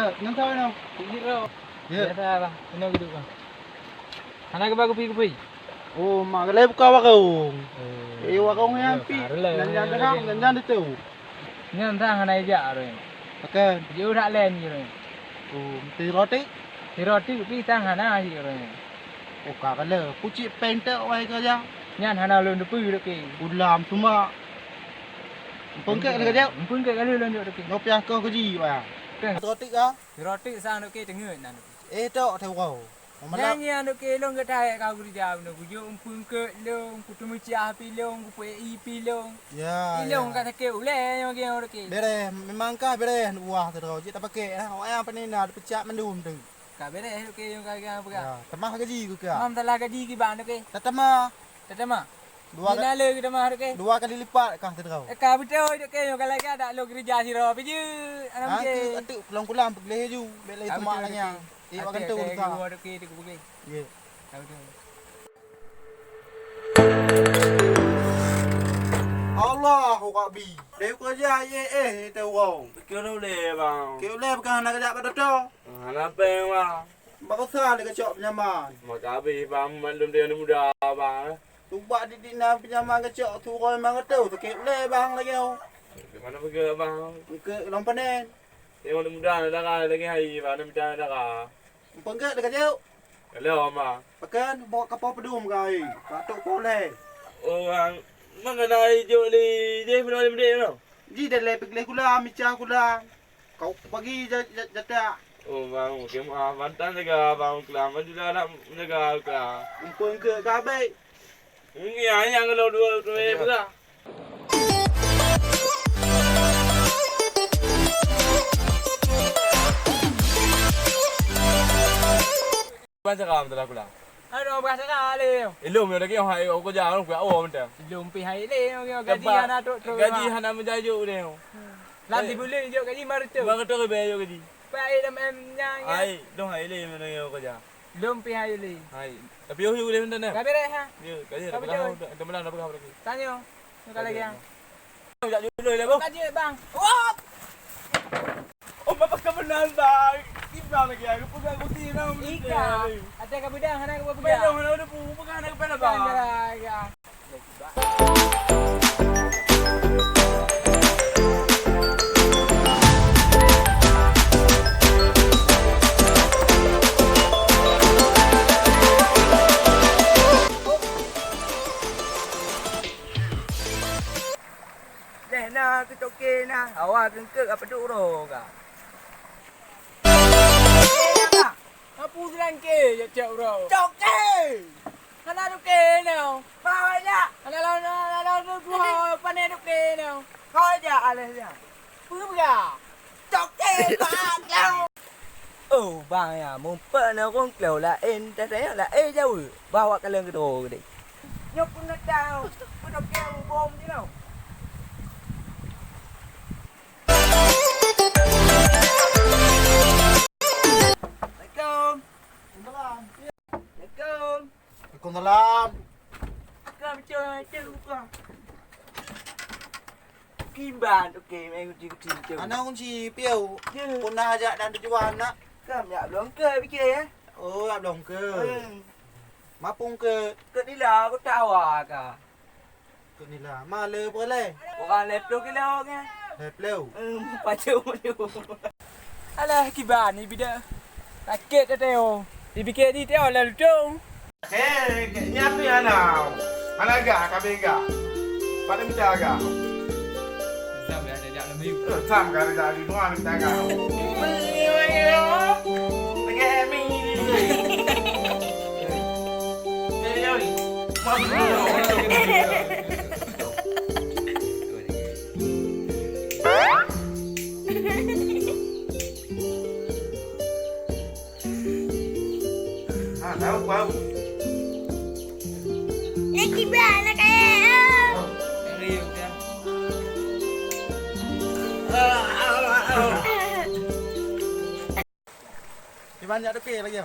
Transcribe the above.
Ya, nang tahu no. Tinggi bro. Ya. Biasa bang. Ini gitu bang. Anak ke bagu pi. Oh, magalay buka wakong. Wakong yang pi. Nanjan dah, nanjan itu. Ini antang anak aja rồi. Akan. Jauh dah lain rồi. Oh, ti roti. Thì roti pi tang anak gì rồi. Oh, kakale. Puci pente awai kerja. Nyan anak lu ndepu được kì. Ulam cuma. Pengke kerja. Pun ke kali lu được kì. Ngopiah kau kerja wah. Roti kah? Thì roti sang được kì tengah nan. Tok theo kau. Nyanyi anu ke long ke tai kau kerja anu ku jo pun ke long ku tu meci api long ku pe pi long. Ya. Long kata ke ule yang ke orang ke. Bere, memang kah bere wah terus. Kita pakai awak apa ni nak pecah mendum tu. Ka bere ke yang ka apa ka. Ya, temah kerja ku ke. Mam telah gaji ki ban ke. Tetama. Tetama. Dua Bila le kita mah ke. dua kali lipat kah terus. Ka betul ke yang kalau ke ada lo kerja si ro pi je. Anam ke. Atuk pulang kulam pergi ju. Bela itu maknanya. Iwak kan tu ka. ka. Ada ke di ku ke. Ya. Tahu tu. Allah aku kak bi. Dia kerja ye tu wong. Kêu đâu lề vào. Kêu le bukan nak kerja pada tu. Anak peng vào. Bakal sah dia kecok penyaman. Mà cá bì vào mình luôn tiền muda vào. Tu buat di dina penyaman kecok tu kau memang tu. Tu kêu le bang lagi au. Mana pergi vào. Ke lompanen. Yang mana muda nak dah lagi hari vào nak muda dah. Pengke dekat jauh. Kalau mà. Pakan bawa kapal pedum kai. Katuk boleh. Orang mana nak jual di dia mana dia mana. Ji dah le pergi kula micah kula. Kau pagi jata. Oh bang, mungkin mantan jaga bang kelam juga nak jaga kelam. Umpun ke kabe. Mungkin yang kalau dua berapa. Baca kalam telah kulang. Aduh bahasa kali. Ilmu yang lagi hai aku jangan aku awam dah. Belum pi hai le gaji anak tu. Gaji hana menjaju dia. Nanti boleh je gaji mar tu. Bang tu ke bayo gaji. Pai dam em nyang. Ai, dong hai le mana yo kerja. Belum pi hai le. Hai, tapi yo le mana. Gabe re ha. Yo, gaji dah belah, dah belah dah berapa lagi. Tanya. Kalau lagi yang. Tak dulu le bang. Gaji bang. Wah. Oh, bapak kebenaran bang. Ibang lagi aku pegang kunci nama. Ika. Ada ke bedang anak ke Pegang bedang. mana ada pegang anak kepala bang. Ya. Nah, kita okey nah. Awak kengkek apa duk ro ka? Apa usulan ke ya cak ro? Coke. Kana duk ke now. Bawa ya. Ana la dua pane duk ke now. Kau aja ala ya. Pu ga. Coke bang lao. Oh, bang ya, mumpet nak kong klau la en ta saya la jauh. Bawa kalian ke do gede. Nyok pun nak tahu. Pun okey bom ni now. Kau dalam. Kau macam kau. Kimban okey, main kucing-kucing. Anak kunci piau. Pun nak ajak dan tujuan nak. Kau nak belum ke fikir ya? Oh, belum ke. Mapung ke. Ke ni lah aku tahu ka. Ke ni lah. Mala boleh. Orang laptop kilo kan. Lepleu. Pacau tu. Alah kiban ni bida. Sakit teo. Dipikir di teo lalu dong. Hei, nyatu ya now. Anaga, kabega. Pada minta agak. Sam ya dia nak miu. Sam kali jadi tuan minta agak. Pakai mi. Tahu tahu. Lagi berapa kayak? Riu dia. Di banyak dekat lagi.